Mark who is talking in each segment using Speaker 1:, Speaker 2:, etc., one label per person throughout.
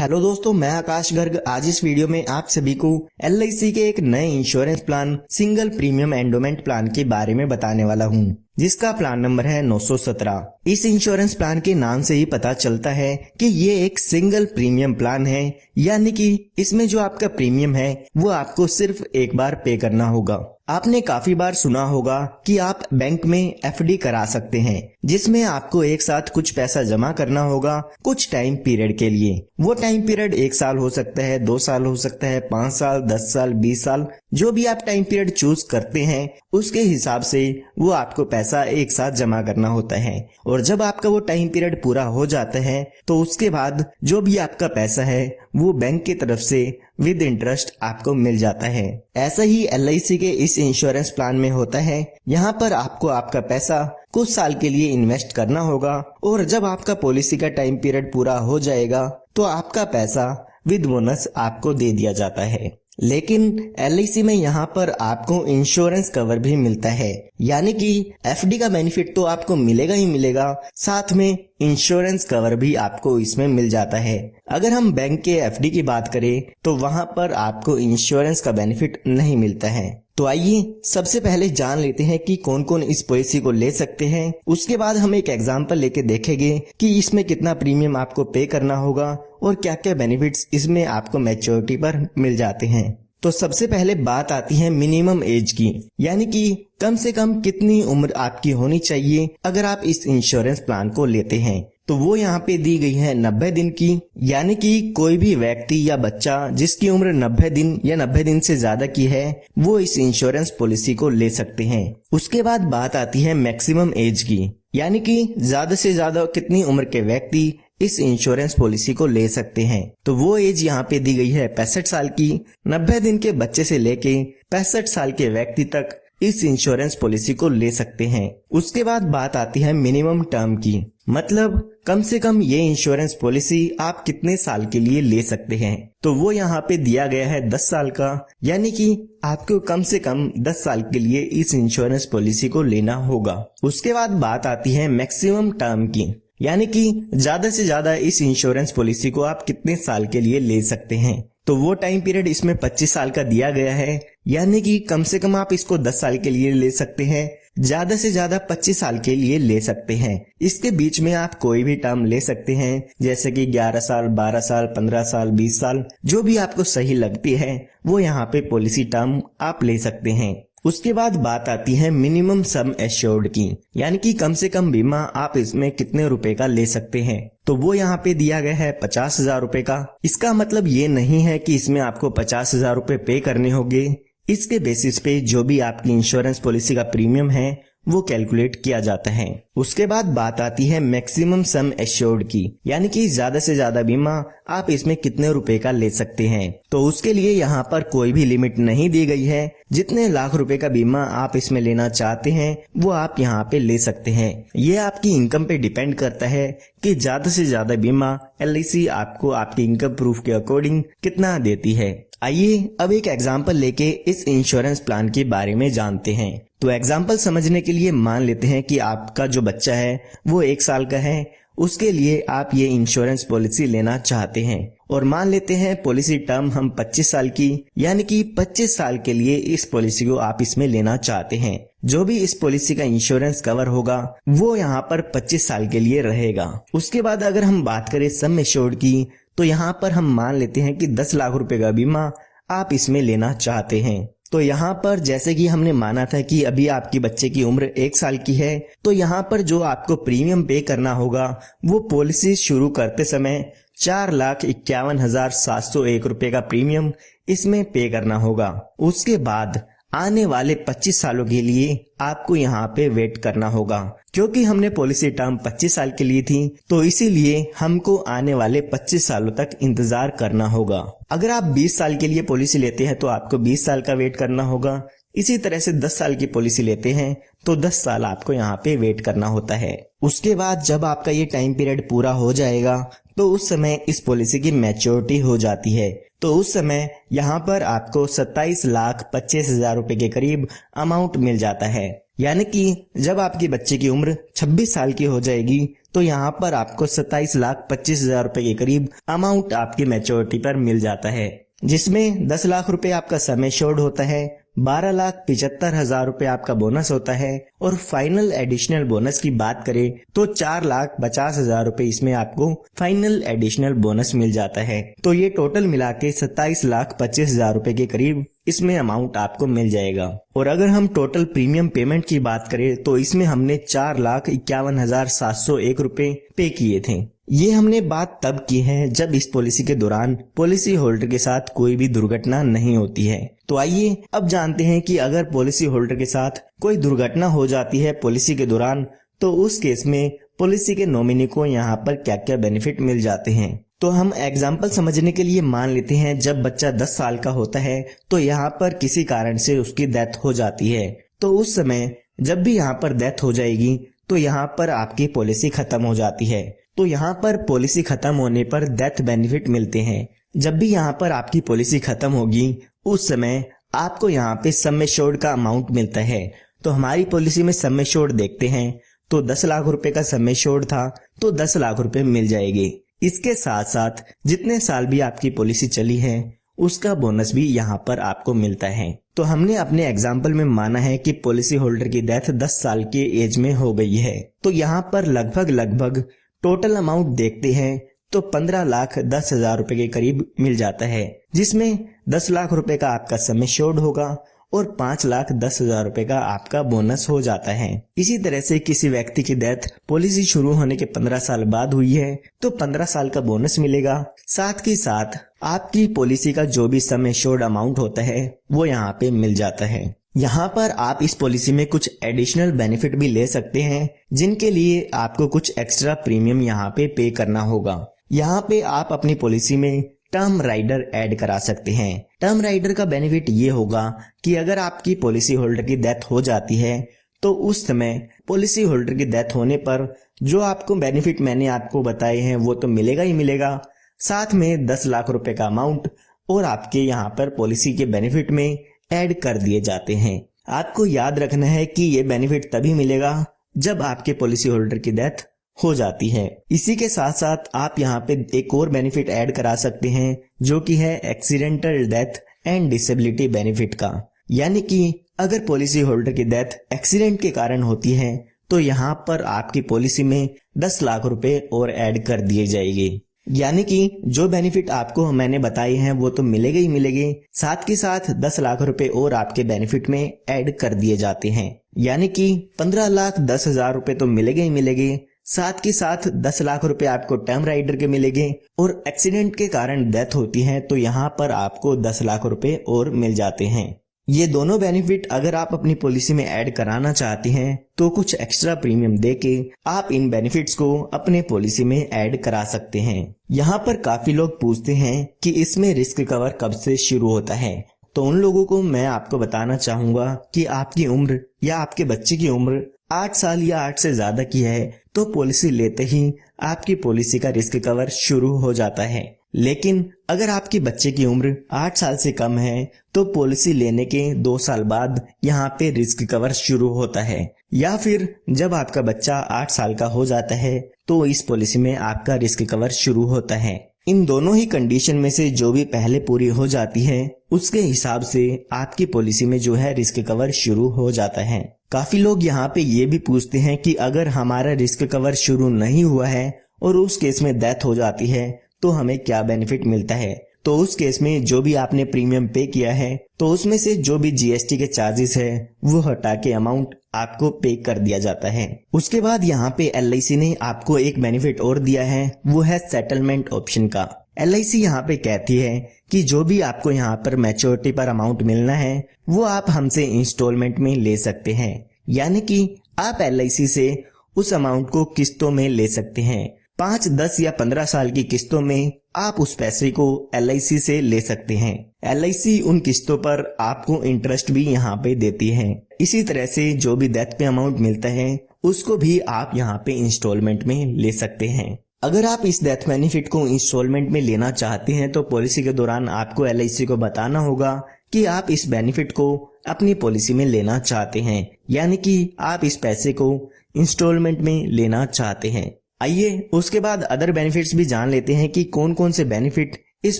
Speaker 1: Hello दोस्तों, मैं आकाश गर्ग। आज इस वीडियो में आप सभी को LIC के एक नए insurance plan single premium endowment plan के बारे में बताने वाला हूं, जिसका प्लान नंबर है 917। इस इंश्योरेंस प्लान के नाम से ही पता चलता है कि ये एक सिंगल प्रीमियम प्लान है, यानी कि इसमें जो आपका प्रीमियम है वो आपको सिर्फ एक बार पे करना होगा। आपने काफी बार सुना होगा कि आप बैंक में FD करा सकते हैं, जिसमें आपको एक साथ कुछ पैसा जमा करना होगा कुछ टाइम पीरियड के लिए। वो टाइम पीरियड 1 साल हो सकता है, 2 साल हो सकता है, 5 साल, 10 साल, 20 साल, जो भी आप टाइम पीरियड चूज करते हैं उसके हिसाब से वो आपको पैसा एक साथ जमा करना होता है। और जब आपका वो टाइम पीरियड पूरा हो जाता है तो उसके बाद जो भी आपका पैसा है वो बैंक की तरफ से विद इंटरेस्ट आपको मिल जाता है। ऐसा ही LIC के इस इंश्योरेंस प्लान में होता है। यहाँ पर आपको आपका पैसा कुछ साल के लिए इन्वेस्ट करना होगा और जब आपका पॉलिसी का टाइम पीरियड पूरा हो जाएगा तो आपका पैसा विद बोनस आपको दे दिया जाता है। लेकिन LIC में यहाँ पर आपको इंश्योरेंस कवर भी मिलता है, यानी कि FD का बेनिफिट तो आपको मिलेगा ही मिलेगा, साथ में इंश्योरेंस कवर भी आपको इसमें मिल जाता है। अगर हम बैंक के FD की बात करें तो वहाँ पर आपको इंश्योरेंस का बेनिफिट नहीं मिलता है। तो आइए सबसे पहले जान लेते हैं कि कौन कौन इस पॉलिसी को ले सकते हैं। उसके बाद हम एक एग्जांपल लेके देखेंगे कि इसमें कितना प्रीमियम आपको पे करना होगा और क्या क्या बेनिफिट्स इसमें आपको मैच्योरिटी पर मिल जाते हैं। तो सबसे पहले बात आती है मिनिमम एज की, यानी कि कम से कम कितनी उम्र आपकी होनी चाहिए अगर आप इस इंश्योरेंस प्लान को लेते हैं। तो वो यहाँ पे दी गई है 90 दिन की, यानी कि कोई भी व्यक्ति या बच्चा जिसकी उम्र 90 दिन या 90 दिन से ज्यादा की है वो इस इंश्योरेंस पॉलिसी को ले सकते हैं। उसके बाद बात आती है मैक्सिमम एज की, यानी कि ज्यादा से ज्यादा कितनी उम्र के व्यक्ति इस इंश्योरेंस पॉलिसी को ले सकते हैं। तो वो एज यहाँ पे दी गई है 65 साल की। 90 दिन के बच्चे से लेके 65 साल के व्यक्ति तक इस इंश्योरेंस पॉलिसी को ले सकते हैं। उसके बाद बात आती है मिनिमम टर्म की, मतलब कम से कम ये इंश्योरेंस पॉलिसी आप कितने साल के लिए ले सकते हैं। तो वो यहाँ पे दिया गया है 10 साल का, यानी कि आपको कम से कम 10 साल के लिए इस इंश्योरेंस पॉलिसी को लेना होगा। उसके बाद बात आती है मैक्सिमम टर्म की, यानी कि ज्यादा से ज्यादा इस इंश्योरेंस पॉलिसी को आप कितने साल के लिए ले सकते हैं। तो वो टाइम पीरियड इसमें 25 साल का दिया गया है, यानी कि कम से कम आप इसको 10 साल के लिए ले सकते हैं, ज्यादा से ज्यादा 25 साल के लिए ले सकते हैं। इसके बीच में आप कोई भी टर्म ले सकते हैं, जैसे कि 11 साल, 12 साल, 15 साल, 20 साल, जो भी आपको सही लगती है वो यहाँ पे पॉलिसी टर्म आप ले सकते हैं। उसके बाद बात आती है मिनिमम सम एश्योर्ड की, यानी कि कम से कम बीमा आप इसमें कितने रुपए का ले सकते हैं। तो वो यहाँ पे दिया गया है 50,000 रुपए का। इसका मतलब ये नहीं है कि इसमें आपको 50,000 रुपए पे करने होंगे। इसके बेसिस पे जो भी आपकी इंश्योरेंस पॉलिसी का प्रीमियम है वो कैलकुलेट किया जाता है। उसके बाद बात आती है मैक्सिमम सम एश्योर्ड की, यानी कि ज्यादा से ज्यादा बीमा आप इसमें कितने रुपए का ले सकते हैं। तो उसके लिए यहाँ पर कोई भी लिमिट नहीं दी गई है। जितने लाख रुपए का बीमा आप इसमें लेना चाहते हैं वो आप यहाँ पे ले सकते हैं। ये आपकी इनकम पे डिपेंड करता है कि ज्यादा से ज्यादा बीमा LIC आपको आपकी इनकम प्रूफ के अकॉर्डिंग कितना देती है। आइए अब एक एग्जाम्पल लेके इस इंश्योरेंस प्लान के बारे में जानते हैं। तो एग्जाम्पल समझने के लिए मान लेते हैं कि आपका जो बच्चा है वो 1 साल का है, उसके लिए आप ये इंश्योरेंस पॉलिसी लेना चाहते हैं। और मान लेते हैं पॉलिसी टर्म हम 25 साल की, यानी कि 25 साल के लिए इस पॉलिसी को आप इसमें लेना चाहते हैं। जो भी इस पॉलिसी का इंश्योरेंस कवर होगा वो यहाँ पर 25 साल के लिए रहेगा। उसके बाद अगर हम बात करें सम एश्योर्ड की, तो यहाँ पर हम मान लेते हैं कि 10 लाख रुपए का बीमा आप इसमें लेना चाहते हैं। तो यहाँ पर जैसे कि हमने माना था कि अभी आपकी बच्चे की उम्र 1 साल की है, तो यहाँ पर जो आपको प्रीमियम पे करना होगा वो पॉलिसी शुरू करते समय 4,51,701 रुपए का प्रीमियम इसमें पे करना होगा। उसके बाद आने वाले 25 सालों के लिए आपको यहाँ पे वेट करना होगा। क्योंकि हमने पॉलिसी टर्म 25 साल के लिए थी तो इसीलिए हमको आने वाले 25 सालों तक इंतजार करना होगा। अगर आप 20 साल के लिए पॉलिसी लेते हैं तो आपको 20 साल का वेट करना होगा। इसी तरह से 10 साल की पॉलिसी लेते हैं तो 10 साल आपको यहाँ पे वेट करना होता है। उसके बाद जब आपका ये टाइम पीरियड पूरा हो जाएगा तो उस समय इस पॉलिसी की मैच्योरिटी हो जाती है। तो उस समय यहाँ पर आपको 27,25,000 रुपए के करीब अमाउंट मिल जाता है। यानी कि जब आपके बच्चे की उम्र 26 साल की हो जाएगी तो यहाँ पर आपको 27,25,000 रुपए के करीब अमाउंट आपकी मैच्योरिटी पर मिल जाता है, जिसमें 10 लाख रुपए आपका सम एश्योर्ड होता है, 12,75,000 रुपए आपका बोनस होता है और फाइनल एडिशनल बोनस की बात करें तो 4,50,000 रुपए इसमें आपको फाइनल एडिशनल बोनस मिल जाता है। तो ये टोटल मिला के 27,25,000 रुपए के करीब इसमें अमाउंट आपको मिल जाएगा। और अगर हम टोटल प्रीमियम पेमेंट की बात करें तो इसमें हमने 4,51,701 रुपए पे किए थे। ये हमने बात तब की है जब इस पॉलिसी के दौरान पॉलिसी होल्डर के साथ कोई भी दुर्घटना नहीं होती है। तो आइए अब जानते हैं कि अगर पॉलिसी होल्डर के साथ कोई दुर्घटना हो जाती है पॉलिसी के दौरान तो उस केस में पॉलिसी के नॉमिनी को यहाँ पर क्या क्या बेनिफिट मिल जाते हैं। तो हम एग्जाम्पल समझने के लिए मान लेते हैं जब बच्चा 10 साल का होता है तो यहाँ पर किसी कारण से उसकी डेथ हो जाती है, तो उस समय जब भी यहाँ पर डेथ हो जाएगी तो यहाँ पर आपकी पॉलिसी खत्म हो जाती है। तो यहाँ पर पॉलिसी खत्म होने पर डेथ बेनिफिट मिलते हैं। जब भी यहाँ पर आपकी पॉलिसी खत्म होगी उस समय आपको यहाँ पे सम एश्योर्ड का अमाउंट मिलता है। तो हमारी पॉलिसी में सम एश्योर्ड देखते हैं तो 10 लाख रुपए का सम एश्योर्ड था तो 10 लाख रुपए मिल जाएंगे। इसके साथ साथ जितने साल भी आपकी पॉलिसी चली है उसका बोनस भी यहाँ पर आपको मिलता है। तो हमने अपने एग्जाम्पल में माना है कि पॉलिसी होल्डर की डेथ 10 साल के एज में हो गई है, तो यहाँ पर लगभग टोटल अमाउंट देखते हैं तो 15,10,000 रुपए के करीब मिल जाता है, जिसमें 10 लाख रुपए का आपका सम एश्योर्ड होगा और 5,10,000 रुपए का आपका बोनस हो जाता है। इसी तरह से किसी व्यक्ति की डेथ पॉलिसी शुरू होने के 15 साल बाद हुई है तो 15 साल का बोनस मिलेगा। साथ ही साथ आपकी पॉलिसी का जो भी सम एश्योर्ड अमाउंट होता है वो यहाँ पे मिल जाता है। यहाँ पर आप इस पॉलिसी में कुछ एडिशनल बेनिफिट भी ले सकते हैं जिनके लिए आपको कुछ एक्स्ट्रा प्रीमियम यहाँ पे करना होगा। यहाँ पे आप अपनी पॉलिसी में टर्म राइडर ऐड करा सकते हैं। टर्म राइडर का बेनिफिट ये होगा कि अगर आपकी पॉलिसी होल्डर की डेथ हो जाती है तो उस समय पॉलिसी होल्डर की डेथ होने पर जो आपको बेनिफिट मैंने आपको बताए हैं वो तो मिलेगा ही मिलेगा, साथ में 10 लाख रुपए का अमाउंट और आपके यहाँ पर पॉलिसी के बेनिफिट में ऐड कर दिए जाते हैं। आपको याद रखना है कि ये बेनिफिट तभी मिलेगा जब आपके पॉलिसी होल्डर की डेथ हो जाती है। इसी के साथ साथ आप यहाँ पे एक और बेनिफिट ऐड करा सकते हैं जो कि है accidental death and disability benefit का। यानी कि अगर पॉलिसी होल्डर की डेथ एक्सीडेंट के कारण होती है तो यहाँ पर आपकी पॉलिसी में 10 लाख रुपए और ऐड कर दिए जाएंगे। यानी कि जो बेनिफिट आपको मैंने बताए हैं वो तो मिलेंगे ही मिलेंगे, साथ के साथ 10 लाख रुपए और आपके बेनिफिट में ऐड कर दिए जाते हैं। यानी कि 15,10,000 रुपए तो मिलेंगे ही मिलेंगे, साथ के साथ 10 लाख रुपए आपको टर्म राइडर के मिलेंगे और एक्सीडेंट के कारण डेथ होती है तो यहाँ पर आपको 10 लाख रुपए और मिल जाते हैं। ये दोनों बेनिफिट अगर आप अपनी पॉलिसी में ऐड कराना चाहते हैं तो कुछ एक्स्ट्रा प्रीमियम देके आप इन बेनिफिट्स को अपने पॉलिसी में ऐड करा सकते हैं। यहाँ पर काफी लोग पूछते हैं कि इसमें रिस्क कवर कब से शुरू होता है, तो उन लोगों को मैं आपको बताना चाहूंगा कि आपकी उम्र या आपके बच्चे की उम्र 8 साल या 8 से ज्यादा की है तो पॉलिसी लेते ही आपकी पॉलिसी का रिस्क कवर शुरू हो जाता है। लेकिन अगर आपके बच्चे की उम्र 8 साल से कम है तो पॉलिसी लेने के 2 साल बाद यहाँ पे रिस्क कवर शुरू होता है, या फिर जब आपका बच्चा 8 साल का हो जाता है तो इस पॉलिसी में आपका रिस्क कवर शुरू होता है। इन दोनों ही कंडीशन में से जो भी पहले पूरी हो जाती है उसके हिसाब से आपकी पॉलिसी में जो है रिस्क कवर शुरू हो जाता है। काफी लोग यहाँ पे ये भी पूछते हैं कि अगर हमारा रिस्क कवर शुरू नहीं हुआ है और उस केस में डेथ हो जाती है तो हमें क्या बेनिफिट मिलता है। तो उस केस में जो भी आपने प्रीमियम पे किया है तो उसमें से जो भी जीएसटी के चार्जेस है वो हटा के अमाउंट आपको पे कर दिया जाता है। उसके बाद यहाँ पे एलआईसी ने आपको एक बेनिफिट और दिया है, वो है सेटलमेंट ऑप्शन का। एलआईसी यहाँ पे कहती है कि जो भी आपको यहाँ पर मैच्योरिटी पर अमाउंट मिलना है वो आप हमसे इंस्टॉलमेंट में ले सकते हैं। यानी कि आप एलआईसी से उस अमाउंट को किस्तों में ले सकते हैं। 5, 10 या 15 साल की किस्तों में आप उस पैसे को एलआईसी से ले सकते हैं। एलआईसी उन किस्तों पर आपको इंटरेस्ट भी यहाँ पे देती है। इसी तरह से जो भी डेथ पे अमाउंट मिलता है उसको भी आप यहाँ पे इंस्टॉलमेंट में ले सकते हैं। अगर आप इस डेथ बेनिफिट को इंस्टॉलमेंट में लेना चाहते हैं तो पॉलिसी के दौरान आपको एलआईसी को बताना होगा कि आप इस बेनिफिट को अपनी पॉलिसी में लेना चाहते हैं, यानी कि आप इस पैसे को इंस्टॉलमेंट में लेना चाहते हैं। आइए उसके बाद अदर बेनिफिट्स भी जान लेते हैं कि कौन कौन से बेनिफिट इस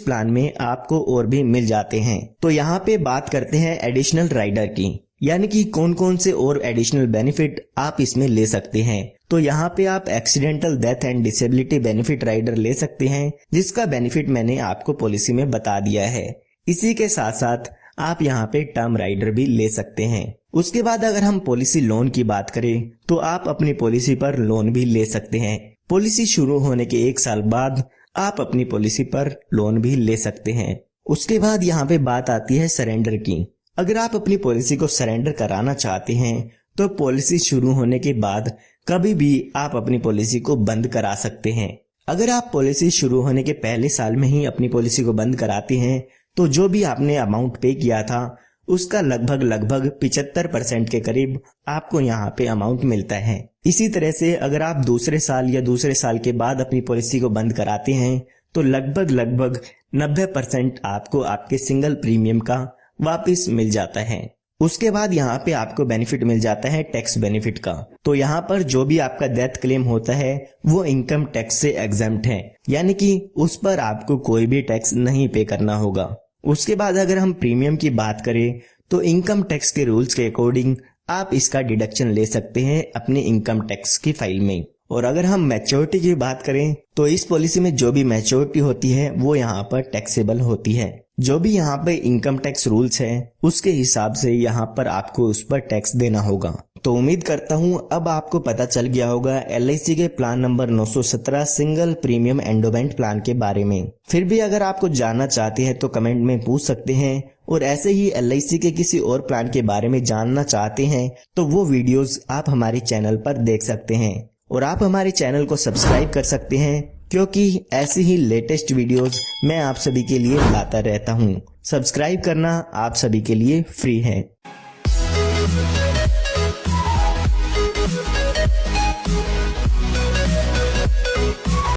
Speaker 1: प्लान में आपको और भी मिल जाते हैं। तो यहाँ पे बात करते हैं एडिशनल राइडर की, यानी कि कौन कौन से और एडिशनल बेनिफिट आप इसमें ले सकते हैं। तो यहाँ पे आप accidental death and disability benefit rider ले सकते हैं, जिसका बेनिफिट मैंने आपको पॉलिसी में बता दिया है। इसी के साथ साथ आप यहाँ पे टर्म राइडर भी ले सकते हैं। उसके बाद अगर हम पॉलिसी लोन की बात करें तो आप अपनी पॉलिसी पर लोन भी ले सकते हैं। पॉलिसी शुरू होने के 1 साल बाद आप अपनी पॉलिसी पर लोन भी ले सकते हैं। उसके बाद यहाँ पे बात आती है सरेंडर की। अगर आप अपनी पॉलिसी को सरेंडर कराना चाहते हैं तो पॉलिसी शुरू होने के बाद कभी भी आप अपनी पॉलिसी को बंद करा सकते हैं। अगर आप पॉलिसी शुरू होने के पहले साल में ही अपनी पॉलिसी को बंद कराते हैं तो जो भी आपने अमाउंट पे किया था उसका लगभग 75% के करीब आपको यहाँ पे अमाउंट मिलता है। इसी तरह से अगर आप दूसरे साल या दूसरे साल के बाद अपनी पॉलिसी को बंद कराते हैं तो लगभग 90% आपको आपके सिंगल प्रीमियम का वापस मिल जाता है। उसके बाद यहाँ पे आपको बेनिफिट मिल जाता है टैक्स बेनिफिट का। तो यहाँ पर जो भी आपका डेथ क्लेम होता है वो इनकम टैक्स से एग्जम्प्ट है, यानी कि उस पर आपको कोई भी टैक्स नहीं पे करना होगा। उसके बाद अगर हम प्रीमियम की बात करें तो इनकम टैक्स के रूल्स के अकॉर्डिंग आप इसका डिडक्शन ले सकते हैं अपने इनकम टैक्स की फाइल में। और अगर हम मैच्योरिटी की बात करें तो इस पॉलिसी में जो भी मैच्योरिटी होती है वो यहाँ पर टैक्सेबल होती है। जो भी यहाँ पे इनकम टैक्स रूल्स है उसके हिसाब से यहाँ पर आपको उस पर टैक्स देना होगा। तो उम्मीद करता हूँ अब आपको पता चल गया होगा LIC के plan number 917 single premium endowment plan के बारे में। फिर भी अगर आपको जानना चाहते हैं तो कमेंट में पूछ सकते हैं, और ऐसे ही LIC के किसी और प्लान के बारे में जानना चाहते हैं तो वो वीडियोस आप हमारे चैनल पर देख सकते हैं। और आप हमारे चैनल को सब्सक्राइब कर सकते हैं क्योंकि ऐसी ही लेटेस्ट वीडियोस मैं आप सभी के लिए लाता रहता हूँ। सब्सक्राइब करना आप सभी के लिए फ्री है।